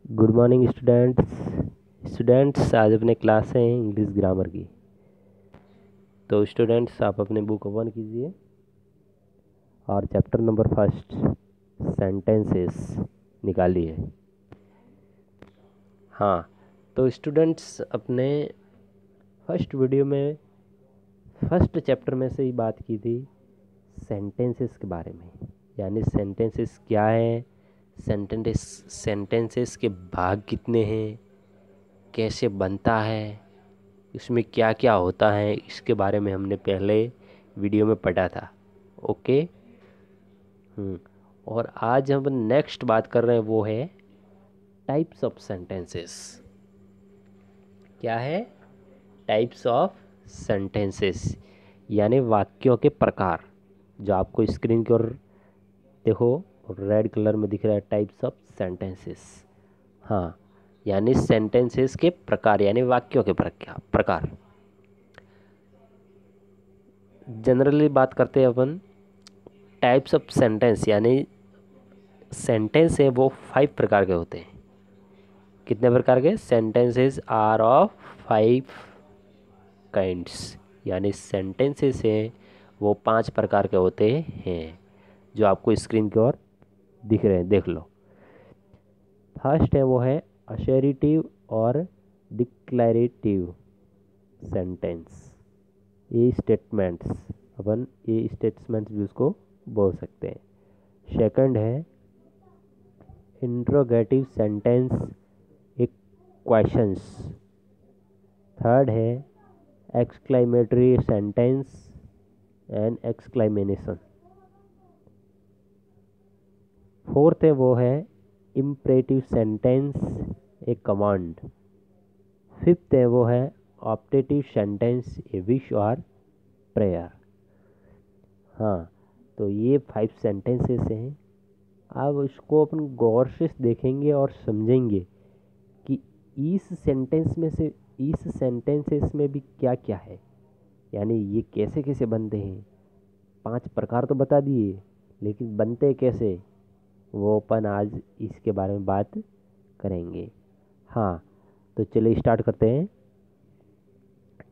Good morning students आज अपने class है इंग्लिश ग्रामर की। तो स्टूडेंट्स आप अपने बुक ओपन कीजिए और चैप्टर नंबर फर्स्ट सेंटेंसेस निकालिए। हाँ, तो स्टूडेंट्स अपने फर्स्ट वीडियो में फर्स्ट चैप्टर में से ही बात की थी सेंटेंसेस के बारे में, यानी सेंटेंसेस क्या है, सेंटेंसेस के भाग कितने हैं, कैसे बनता है, इसमें क्या क्या होता है, इसके बारे में हमने पहले वीडियो में पढ़ा था। ओके। और आज हम नेक्स्ट बात कर रहे हैं वो है टाइप्स ऑफ सेंटेंसेस। क्या है? टाइप्स ऑफ सेंटेंसेस यानी वाक्यों के प्रकार, जो आपको स्क्रीन की ओर देखो रेड कलर में दिख रहा है, टाइप्स ऑफ सेंटेंसेस। हाँ, यानी सेंटेंसेस के प्रकार यानी वाक्यों के प्रकार। जनरली बात करते हैं अपन टाइप्स ऑफ सेंटेंस, यानी सेंटेंस है वो 5 प्रकार के होते हैं। कितने प्रकार के? सेंटेंसेस आर ऑफ 5 काइंड्स, यानी सेंटेंसेस हैं वो 5 प्रकार के होते हैं, जो आपको स्क्रीन की ओर दिख रहे हैं, देख लो। फर्स्ट है वो है असर्टिव और डिक्लरेटिव सेंटेंस। ये स्टेटमेंट्स, अपन ये स्टेटमेंट्स भी उसको बोल सकते हैं। सेकंड है इंट्रोगेटिव सेंटेंस, एक क्वेश्चंस। थर्ड है exclamatory sentence and exclamation. Fourth है वो है इम्परेटिव सेंटेंस, एक कमांड। फिफ्थ है वो है ऑप्टेटिव सेंटेंस, ए विश और प्रेयर। हाँ, तो ये 5 सेंटेंसेस हैं। अब इसको अपन गौर से देखेंगे और समझेंगे कि इस सेंटेंसेस में भी क्या क्या है, यानी ये कैसे कैसे बनते हैं। 5 प्रकार तो बता दिए, लेकिन बनते कैसे वो अपन आज इसके बारे में बात करेंगे। हाँ, तो चलिए स्टार्ट करते हैं।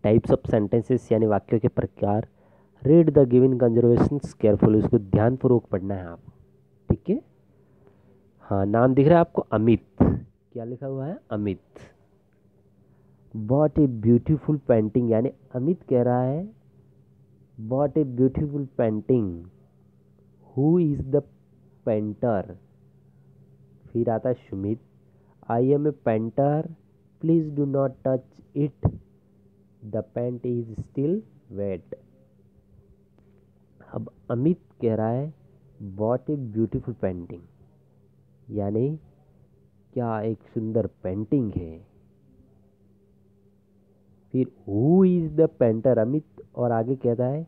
टाइप्स ऑफ सेंटेंसेस यानी वाक्यों के प्रकार। Read the given conservations carefully, उसको ध्यानपूर्वक पढ़ना है आप, ठीक है। हाँ, नाम दिख रहा है आपको, अमित। क्या लिखा हुआ है? Amit. What a beautiful painting, यानी अमित कह रहा है what a beautiful painting, who is the painter. फिर आता है Sumit, I am a painter, please do not touch it, the paint is still wet. अब अमित कह रहा है वॉट ए ब्यूटीफुल पेंटिंग, यानी क्या एक सुंदर पेंटिंग है। फिर who is the painter, Amit और आगे कहता है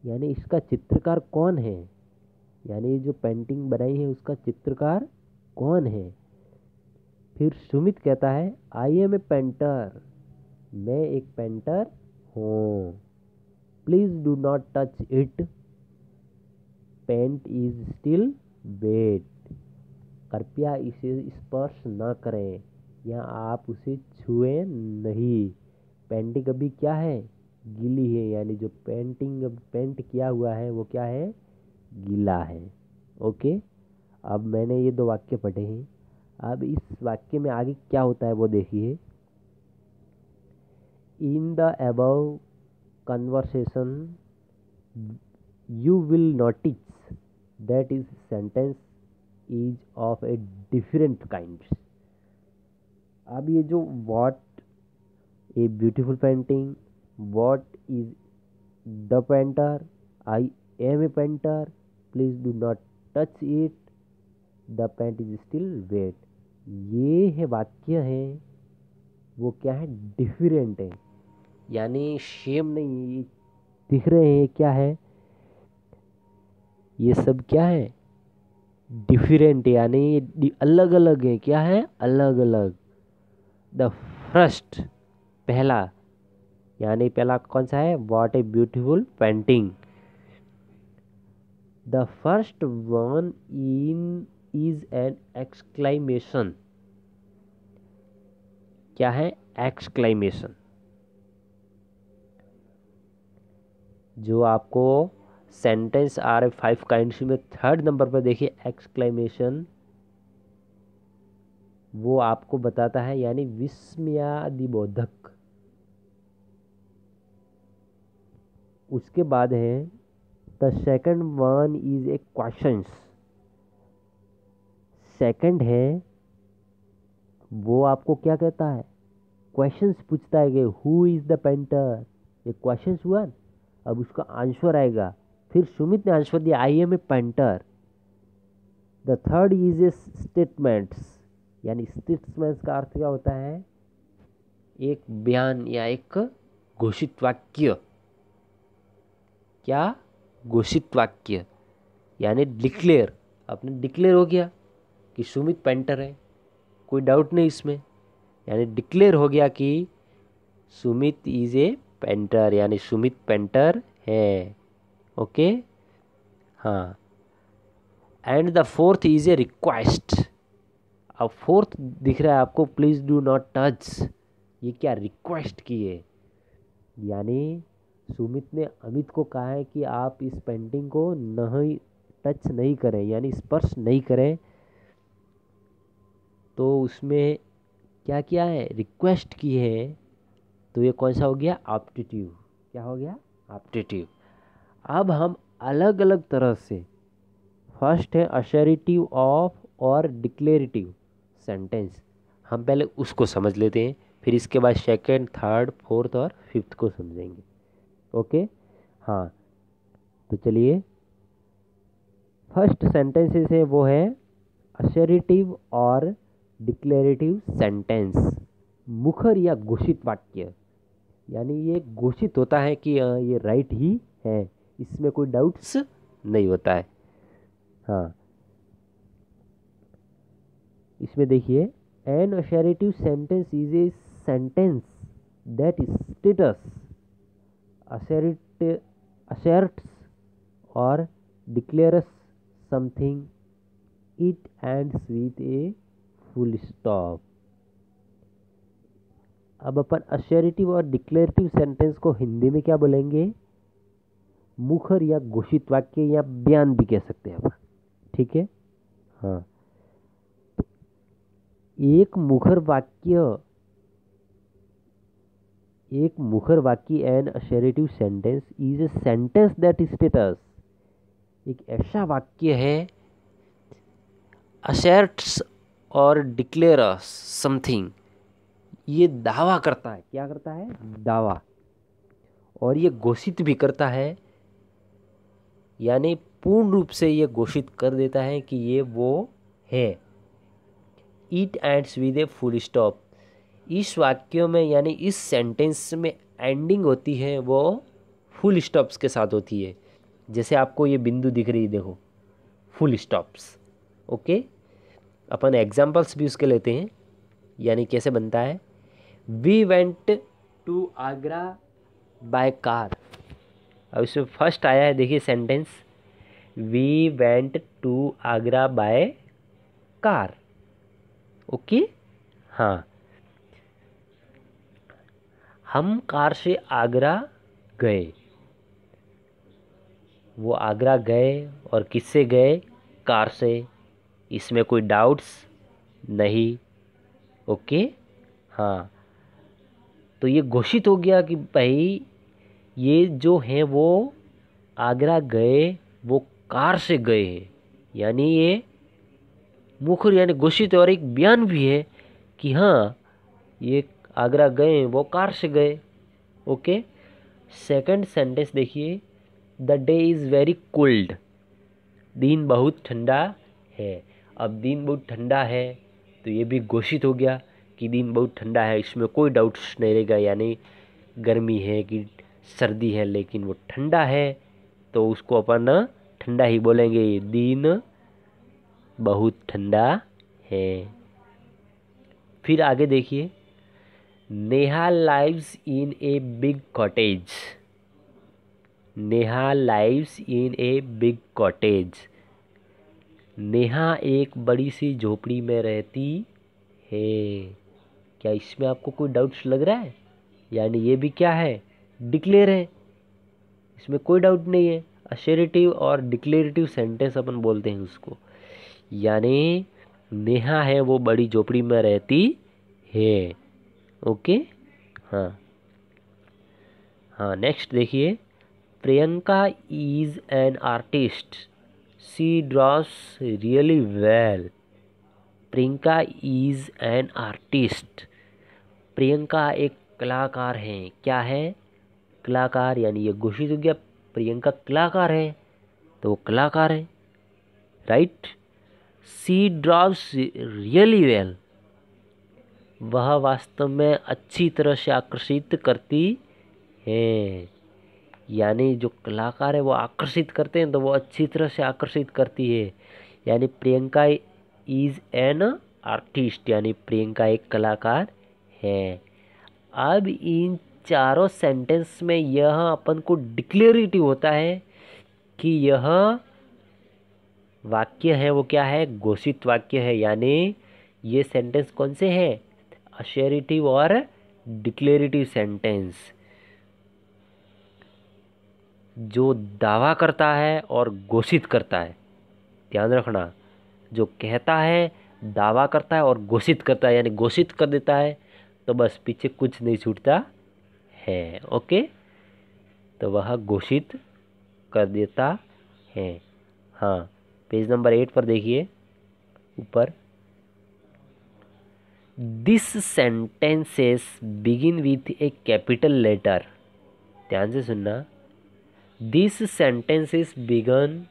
यानी इसका चित्रकार कौन है, यानी जो पेंटिंग बनाई है उसका चित्रकार कौन है। फिर सुमित कहता है आई एम ए पेंटर, मैं एक पेंटर हूँ, please do not touch it, paint is still wet, कृपया इसे स्पर्श न करें या आप उसे छुए नहीं, पेंटिंग अभी क्या है? गीली है, यानी जो पेंटिंग पेंट किया हुआ है वो क्या है? गीला है। ओके। अब मैंने ये 2 वाक्य पढ़े हैं। अब इस वाक्य में आगे क्या होता है वो देखिए। In the above conversation you will notice that is sentence is of a different kinds। अब ये जो what a beautiful painting, what is the painter, I am a painter, please do not touch it, the paint is still wet, ये है वाक्य है वो क्या है? डिफरेंट है, यानी सेम नहीं दिख रहे हैं। क्या है ये सब? क्या है? डिफरेंट, यानी अलग अलग है। क्या है? अलग अलग। द फर्स्ट, पहला, यानी पहला कौन सा है? What A beautiful painting. The first one in is an exclamation, क्या है? एक्सक्लेमेशन। जो आपको सेंटेंस आ रहे 5 काइंड्स में थर्ड नंबर पर देखिए एक्सक्लेमेशन, वो आपको बताता है यानी विस्मयादिबोधक। उसके बाद है the second one is a questions. Second है वो आपको क्या कहता है? क्वेश्चंस पूछता है कि हु इज द पेंटर। ये क्वेश्चंस हुआ, अब उसका आंसर आएगा। फिर सुमित ने आंसर दिया I am a painter. The third is a statements, यानी स्टेटमेंट्स का अर्थ क्या होता है? एक बयान या एक घोषित वाक्य। क्या? घोषित वाक्य, यानी डिक्लेयर। आपने डिक्लेयर हो गया कि सुमित पेंटर है, कोई डाउट नहीं इसमें, यानी डिक्लेयर हो गया कि सुमित इज ए पेंटर, यानी सुमित पेंटर है। ओके, हाँ। And the fourth is a request. अब फोर्थ दिख रहा है आपको, प्लीज डू नॉट टच। ये क्या? रिक्वेस्ट की है, यानी सुमित ने अमित को कहा है कि आप इस पेंटिंग को नहीं टच नहीं करें, यानी स्पर्श नहीं करें। तो उसमें क्या किया है? रिक्वेस्ट की है। तो ये कौन सा हो गया? ऑप्टेटिव। क्या हो गया? ऑप्टेटिव। अब हम अलग अलग तरह से, फर्स्ट है असर्टिव ऑफ और डिक्लेरेटिव सेंटेंस, हम पहले उसको समझ लेते हैं, फिर इसके बाद सेकंड, थर्ड, फोर्थ और फिफ्थ को समझेंगे। ओके, हाँ। तो चलिए, फर्स्ट सेंटेंसेस है वो है असर्टिव और डिक्लेरेटिव सेंटेंस। मुखर या घोषित वाक्य, यानी ये घोषित होता है कि ये राइट ही है, इसमें कोई डाउट्स नहीं होता है। हाँ, इसमें देखिए, an assertive sentence is a sentence that states asserts or declares something. It ends with a full stop. अब अपन असर्टिव और डिक्लेरेटिव सेंटेंस को हिंदी में क्या बोलेंगे? मुखर या घोषित वाक्य या बयान भी कह सकते हैं अपन। ठीक है, हाँ। एक मुखर वाक्य an assertive sentence is a sentence that states, एक ऐसा वाक्य है असर्ट्स और डिक्लेयर्स समथिंग, ये दावा करता है। क्या करता है? दावा। और ये घोषित भी करता है, यानी पूर्ण रूप से ये घोषित कर देता है कि ये वो है। It ends with a full stop. इस वाक्यों में, यानी इस सेंटेंस में एंडिंग होती है वो फुल स्टॉप्स के साथ होती है। जैसे आपको ये बिंदु दिख रही है, देखो, फुल स्टॉप्स। ओके, अपन एग्जाम्पल्स भी उसके लेते हैं, यानी कैसे बनता है। We went to Agra by car. अब इसमें फर्स्ट आया है, देखिए sentence, we went to Agra by car. Okay, हाँ, हम कार से आगरा गए। वो आगरा गए और किससे गए? कार से। इसमें कोई डाउट्स नहीं। ओके, हाँ। तो ये घोषित हो गया कि भाई ये जो है वो आगरा गए, वो कार से गए हैं, यानी ये मुखर यानी घोषित है और एक बयान भी है कि हाँ ये आगरा गए, वो कार से गए। ओके, सेकंड सेंटेंस देखिए, the day is very cold. दिन बहुत ठंडा है। अब दिन बहुत ठंडा है तो ये भी घोषित हो गया कि दिन बहुत ठंडा है, इसमें कोई डाउट्स नहीं रहेगा, यानी गर्मी है कि सर्दी है, लेकिन वो ठंडा है तो उसको अपन ठंडा ही बोलेंगे, दिन बहुत ठंडा है। फिर आगे देखिए, Neha lives in a big cottage. Neha lives in a big cottage. Neha एक बड़ी सी झोपड़ी में रहती है। क्या इसमें आपको कोई डाउट्स लग रहा है? यानी ये भी क्या है, डिक्लेयर है, इसमें कोई डाउट नहीं है। अशेरिटिव और डिक्लेरेटिव सेंटेंस अपन बोलते हैं उसको। यानी नेहा है वो बड़ी झोपड़ी में रहती है। ओके। हाँ हाँ, नेक्स्ट देखिए, Priyanka is an artist, she draws really well. Priyanka is an artist, Priyanka एक कलाकार है। क्या है? कलाकार। यानी ये घोषित हो गया, प्रियंका कलाकार है तो वो कलाकार है, राइट। सी ड्रॉस रियली वेल, वह वास्तव में अच्छी तरह से आकर्षित करती है। यानी जो कलाकार है वो आकर्षित करते हैं तो वो अच्छी तरह से आकर्षित करती है। यानी प्रियंका इज एन आर्टिस्ट, यानी प्रियंका एक कलाकार है। अब इन चारों सेंटेंस में यह अपन को डिक्लेरेटिव होता है कि यह वाक्य है वो क्या है, घोषित वाक्य है। यानी ये सेंटेंस कौन से हैं, अशेरिटिव और डिक्लेरेटिव सेंटेंस, जो दावा करता है और घोषित करता है। ध्यान रखना, जो कहता है, दावा करता है और घोषित करता है, यानी घोषित कर देता है तो बस पीछे कुछ नहीं छूटता है। ओके, तो वह घोषित कर देता है। हाँ, पेज नंबर 8 पर देखिए ऊपर, this sentences begin with a capital letter. ध्यान से सुनना, this sentences begin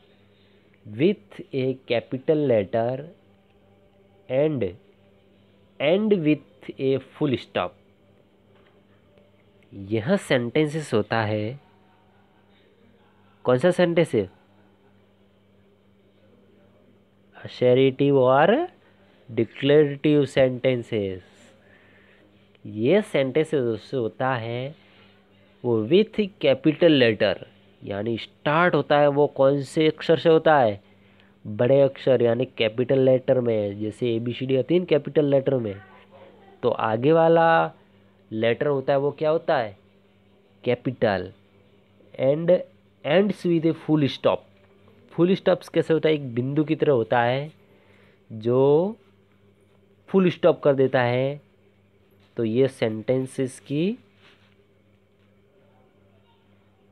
with a capital letter and end with a full stop. यह सेंटेंसेस होता है, कौन सा सेंटेंस है, अशेरिटिव और डिक्लेरेटिव सेंटेंसेस। ये सेंटेंसेस होता है वो विथ कैपिटल लेटर, यानी स्टार्ट होता है वो कौन से अक्षर से होता है, बड़े अक्षर यानी कैपिटल लेटर में। जैसे ABCD आती है कैपिटल लेटर में, तो आगे वाला लेटर होता है वो क्या होता है, capital. And ends with a full stop. Full stops कैसे होता है, एक बिंदु की तरह होता है जो फुल स्टॉप कर देता है। तो ये सेंटेंसेस की,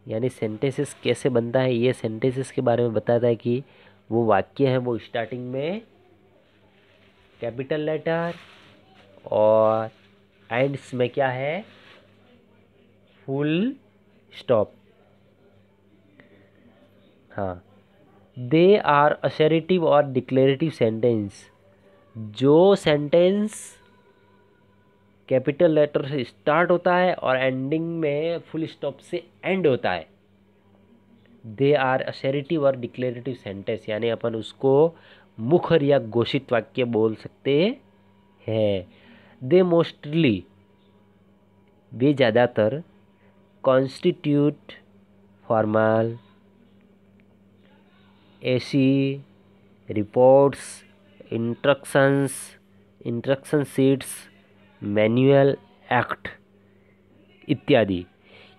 यानी सेंटेंसेस कैसे बनता है, ये सेंटेंसेस के बारे में बताता है कि वो वाक्य है वो स्टार्टिंग में कैपिटल लेटर और एंड्स में क्या है, फुल स्टॉप। हाँ, दे आर असर्टिव और डिक्लेरेटिव सेंटेंस। जो सेंटेंस कैपिटल लेटर से स्टार्ट होता है और एंडिंग में फुल स्टॉप से एंड होता है, दे आर असर्टिव और डिक्लेरेटिव सेंटेंस, यानी अपन उसको मुखर या घोषित वाक्य बोल सकते हैं। दे मोस्टली, वे ज़्यादातर, कॉन्स्टिट्यूट फॉर्मल, ऐसी reports, instruction sheets, manual, act इत्यादि।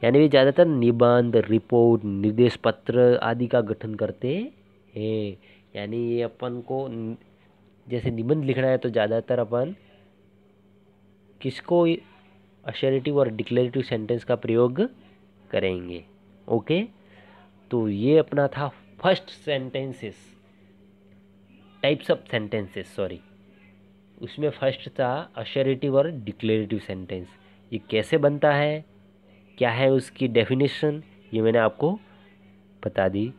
यानी वे ज़्यादातर निबंध, रिपोर्ट, निर्देश पत्र आदि का गठन करते हैं। यानी ये अपन को जैसे निबंध लिखना है तो ज़्यादातर अपन किसको, असर्टिव और डिक्लेरेटिव सेंटेंस का प्रयोग करेंगे। ओके, तो ये अपना था first sentences, types of sentences, sorry. उसमें फर्स्ट था असर्टिव और डिक्लेरेटिव सेंटेंस। ये कैसे बनता है, क्या है उसकी डेफिनेशन, ये मैंने आपको बता दी।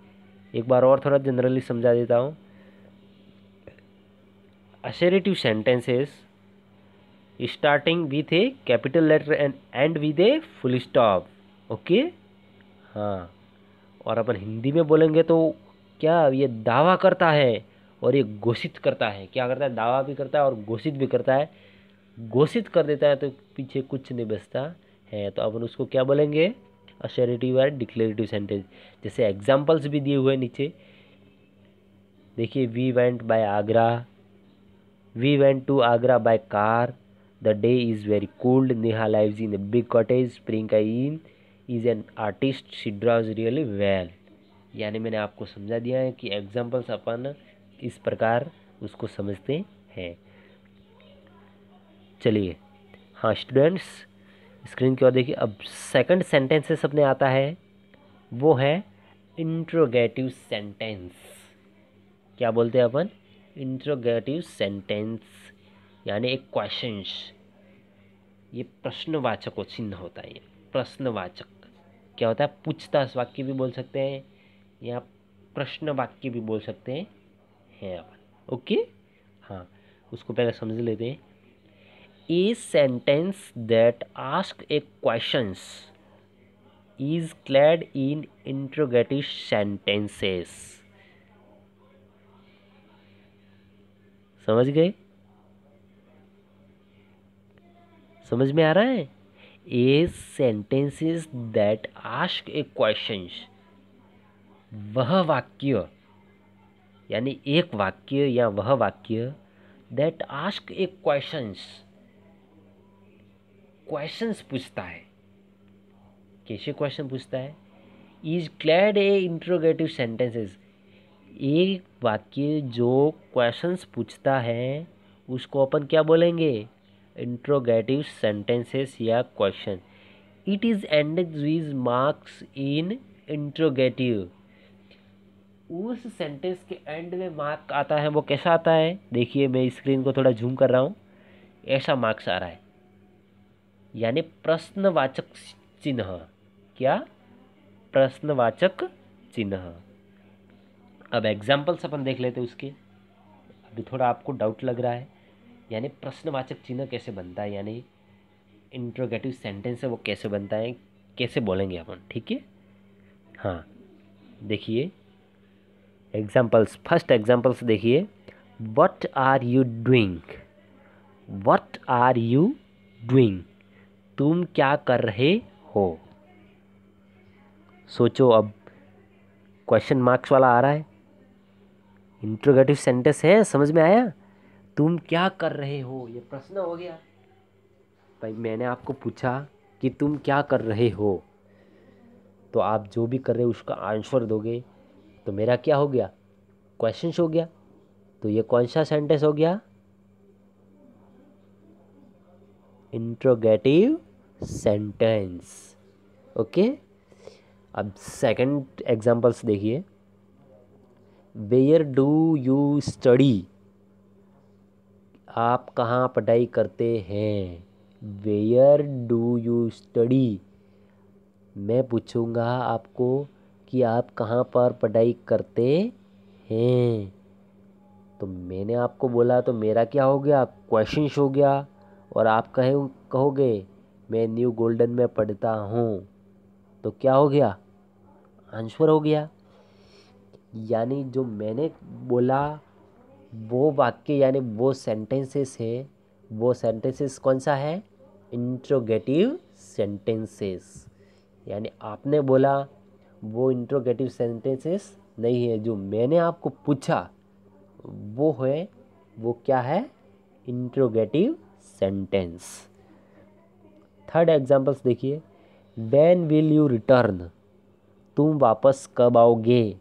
एक बार और थोड़ा जनरली समझा देता हूँ। Assertive sentences starting with a capital letter and end with a full stop. Okay, हाँ। और अपन हिंदी में बोलेंगे तो क्या, ये दावा करता है और ये घोषित करता है। क्या करता है, दावा भी करता है और घोषित भी करता है। घोषित कर देता है तो पीछे कुछ नहीं बचता है, तो अपन उसको क्या बोलेंगे, असर्टिव और डिक्लेरेटिव सेंटेंस। जैसे एग्जांपल्स भी दिए हुए हैं नीचे देखिए, we went by Agra, we went to Agra by car, the day is very cold, Neha lives in a big cottage, Priyanka in is an artist, she draws really well. यानी मैंने आपको समझा दिया है कि एग्जाम्पल्स अपन इस प्रकार उसको समझते हैं। चलिए, हाँ स्टूडेंट्स, स्क्रीन की ओर देखिए। अब सेकंड सेंटेंसेस अपने आता है, वो है इंट्रोगेटिव सेंटेंस। क्या बोलते हैं अपन? इंट्रोगेटिव सेंटेंस, यानी एक क्वेश्चंस। ये प्रश्नवाचक चिन्ह होता है। ये प्रश्नवाचक क्या होता है? पूछताछ वाक्य भी बोल सकते हैं या प्रश्न वाक्य भी बोल सकते हैं अपन। ओके, हाँ, उसको पहले समझ लेते हैं। ए sentence that ask a questions is clad in interrogative sentences। समझ गए? समझ में आ रहा है? A sentences that ask a questions, वह वाक्य यानी एक वाक्य या वह वाक्य that ask a questions, questions पूछता है। कैसे क्वेश्चन पूछता है? Is called a interrogative sentences, एक वाक्य जो क्वेश्चंस पूछता है उसको अपन क्या बोलेंगे? इंट्रोगेटिव सेंटेंसेस या question. It is ended with marks in interrogative, उस सेंटेंस के एंड में मार्क आता है, वो कैसा आता है? देखिए, मैं स्क्रीन को थोड़ा जूम कर रहा हूँ, ऐसा मार्क्स आ रहा है, यानी प्रश्नवाचक चिन्ह। क्या? प्रश्नवाचक चिन्ह। अब एग्जाम्पल्स अपन देख लेते हैं उसके। अभी थोड़ा आपको डाउट लग रहा है, यानी प्रश्नवाचक चिन्ह कैसे बनता है, यानी इंट्रोगेटिव सेंटेंस है वो कैसे बनता है, कैसे बोलेंगे अपन, ठीक है? हाँ, देखिए एग्जाम्पल्स। फर्स्ट एग्जाम्पल्स देखिए। What are you doing? What are you doing, तुम क्या कर रहे हो? सोचो, अब क्वेश्चन मार्क्स वाला आ रहा है, इंट्रोगेटिव सेंटेंस है, समझ में आया? तुम क्या कर रहे हो, ये प्रश्न हो गया। भाई मैंने आपको पूछा कि तुम क्या कर रहे हो, तो आप जो भी कर रहे हो उसका आंसर दोगे, तो मेरा क्या हो गया? क्वेश्चन हो गया। तो ये कौन सा सेंटेंस हो गया? Interrogative sentence. ओके, अब सेकंड एग्जांपल्स देखिए। वेयर डू यू स्टडी, आप कहाँ पढ़ाई करते हैं? वेयर डू यू स्टडी, मैं पूछूंगा आपको कि आप कहाँ पर पढ़ाई करते हैं, तो मैंने आपको बोला तो मेरा क्या हो गया? क्वेश्चन हो गया। और आप कहोगे मैं न्यू गोल्डन में पढ़ता हूँ, तो क्या हो गया? आंसर हो गया। यानी जो मैंने बोला वो वाक्य यानी वो सेंटेंसेस है, वो सेंटेंसेस कौन सा है? Interrogative sentences. यानी आपने बोला वो इंट्रोगेटिव सेंटेंसेस नहीं है, जो मैंने आपको पूछा वो है, वो क्या है? Interrogative sentence. थर्ड एग्जांपल्स देखिए। व्हेन विल यू रिटर्न, तुम वापस कब आओगे?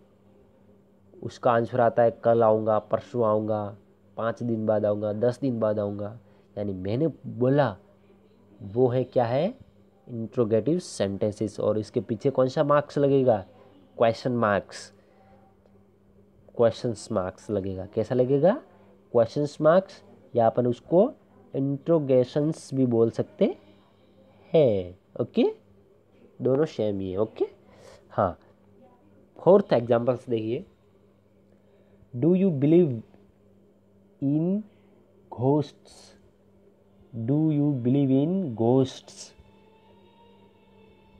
उसका आंसर आता है कल आऊँगा, परसों आऊँगा, 5 दिन बाद आऊँगा, 10 दिन बाद आऊँगा। यानी मैंने बोला वो है क्या है? Interrogative sentences. और इसके पीछे कौन सा मार्क्स लगेगा? Question marks. क्वेश्चंस मार्क्स लगेगा। कैसा लगेगा? क्वेश्चंस मार्क्स, या अपन उसको इंट्रोगेशंस भी बोल सकते हैं। ओके, दोनों सेम ही है। ओके, हाँ। फोर्थ एग्जांपल्स देखिए। Do you believe in ghosts, do you believe in ghosts,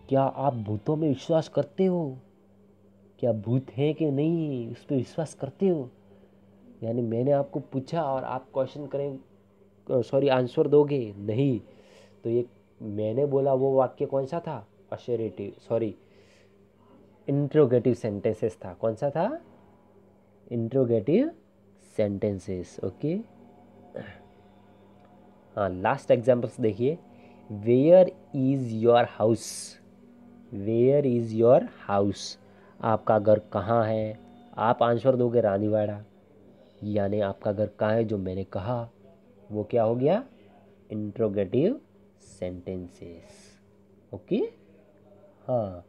क्या आप भूतों में विश्वास करते हो? क्या भूत है कि नहीं, उस पर विश्वास करते हो? यानी मैंने आपको पूछा और आप क्वेश्चन करें, सॉरी आंसर दोगे नहीं, तो ये मैंने बोला वो वाक्य कौन सा था? असर्टिव, सॉरी इंट्रोगेटिव सेंटेंसेस था। कौन सा था? Interrogative sentences. ओके, हाँ, लास्ट एग्जाम्पल्स देखिए। Where is your house, where is your house, आपका घर कहाँ है। आप आंसर दोगे रानीवाड़ा, यानी आपका घर कहाँ है जो मैंने कहा, वो क्या हो गया, इंट्रोगेटिव सेंटेंसेस। ओके, हाँ।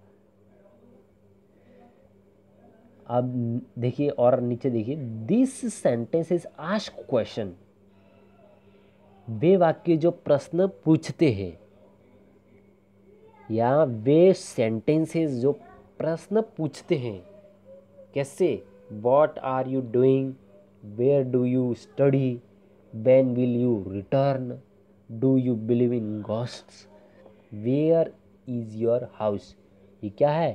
अब देखिए और नीचे देखिए, दिस सेंटेंसेस आस्क क्वेश्चन, वे वाक्य जो प्रश्न पूछते हैं, या वे सेंटेंसेस जो प्रश्न पूछते हैं। कैसे, what are you doing, where do you study, when will you return, do you believe in ghosts, where is your house. ये क्या है,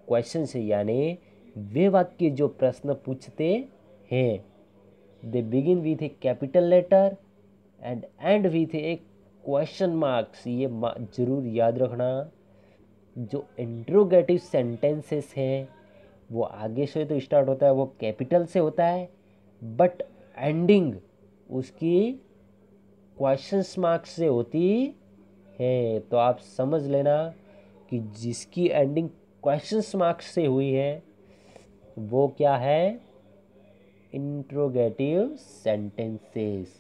क्वेश्चन है, यानी वे वाक्य जो प्रश्न पूछते हैं। They begin with a capital letter and end with a question marks. ये जरूर याद रखना, जो इंट्रोगेटिव सेंटेंसेस हैं वो आगे से तो स्टार्ट होता है, वो कैपिटल से होता है, बट एंडिंग उसकी क्वेश्चन मार्क्स से होती है। तो आप समझ लेना कि जिसकी एंडिंग क्वेश्चन मार्क्स से हुई है वो क्या है, इंट्रोगेटिव सेंटेंसेस,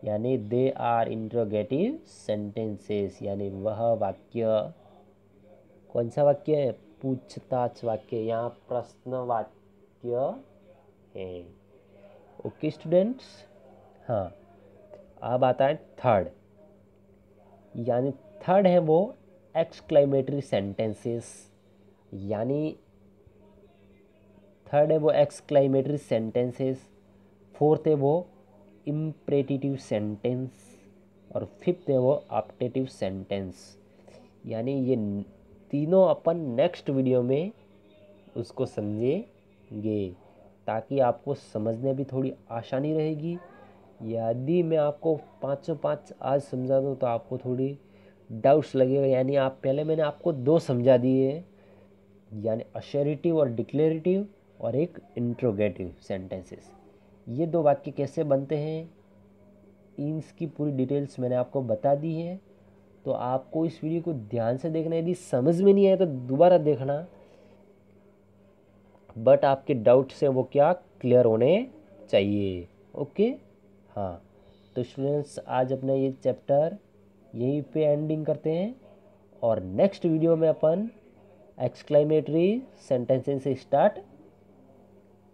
यानी दे आर इंट्रोगेटिव सेंटेंसेस, यानी वह वाक्य, कौन सा वाक्य है, पूछताछ वाक्य, यहाँ प्रश्न वाक्य है। ओके स्टूडेंट्स, हाँ। अब आता है थर्ड, यानी थर्ड है वो एक्सक्लेमेटरी सेंटेंसेस, यानी थर्ड है वो एक्सक्लेमेटरी सेंटेंसेस, फोर्थ है वो इम्परेटिव सेंटेंस, और फिफ्थ है वो ऑप्टेटिव सेंटेंस। यानी ये तीनों अपन नेक्स्ट वीडियो में उसको समझेंगे, ताकि आपको समझने भी थोड़ी आसानी रहेगी। यदि मैं आपको पाँचों पाँच आज समझा दूँ तो आपको थोड़ी डाउट्स लगेगा, यानी आप पहले मैंने आपको दो समझा दिए, यानी असर्टिव और डिक्लेरेटिव, और एक इंट्रोगेटिव सेंटेंसेस। ये दो वाक्य कैसे बनते हैं, इसकी पूरी डिटेल्स मैंने आपको बता दी है। तो आपको इस वीडियो को ध्यान से देखना, यदि समझ में नहीं आया तो दोबारा देखना, बट आपके डाउट से वो क्या क्लियर होने चाहिए। ओके, हाँ। तो स्टूडेंट्स आज अपना ये चैप्टर यहीं पे एंडिंग करते हैं, और नेक्स्ट वीडियो में अपन एक्सक्लेमेटरी सेंटेंसेस से स्टार्ट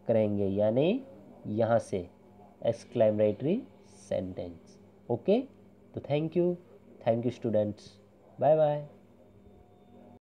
करेंगे, यानी यहाँ से एक्सक्लेमेटरी सेंटेंस। ओके, तो thank you students, bye bye.